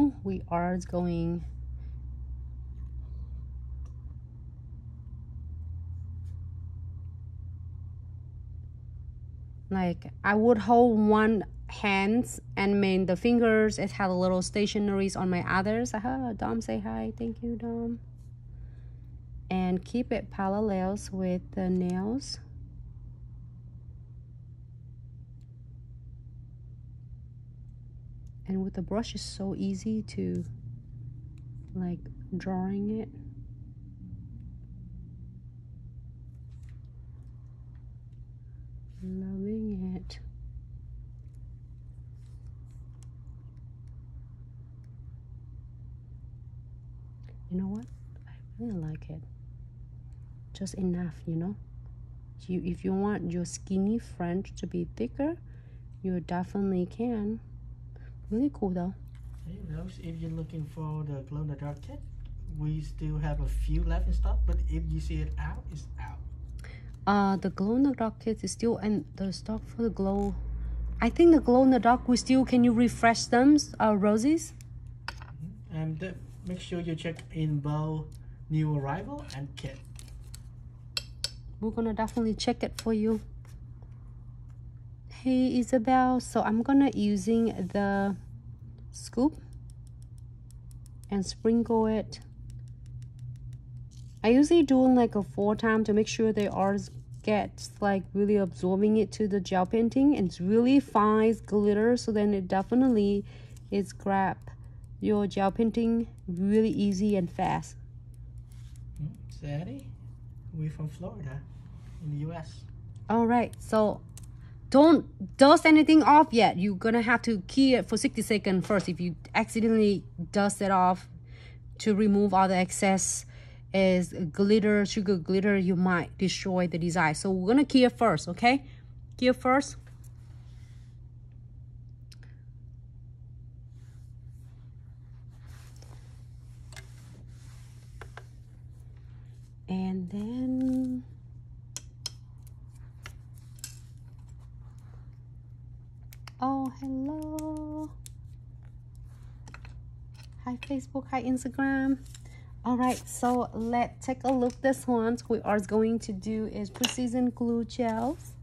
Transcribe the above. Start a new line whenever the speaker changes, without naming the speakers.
now we are going like I would hold one hands and then the fingers, it had a little stationaries on my others. Dom say hi. Thank you, Dom. And keep it parallels with the nails. And with the brush, it's so easy to like drawing it. Loving it. You know what? I really like it. Just enough, you know. If you want your skinny French to be thicker, you definitely can. Really cool though.
Hey, Rose, if you're looking for the glow in the dark kit, we still have a few left in stock, but if you see it out, it's out.
The glow in the dark kit is still in the stock for the glow. I think the glow in the dark we still, can you refresh them, Roses?
And make sure you check in both new arrival and kit.
We're gonna definitely check it for you. Hey Isabel, so I'm gonna using the scoop and sprinkle it. I usually do like a 4 times to make sure they are get like really absorbing it to the gel painting, and it's really fine glitter, so then it definitely is grab your gel painting really easy and fast.
Sadie, we're from Florida in the US.
All right, so don't dust anything off yet. You're gonna have to key it for 60 seconds first. If you accidentally dust it off to remove all the excess is glitter, sugar glitter, you might destroy the design. So we're gonna key it first, okay? Key it first. And then oh, hello. Hi Facebook, hi Instagram. All right, so let's take a look. This one we are going to do is precision glue gels.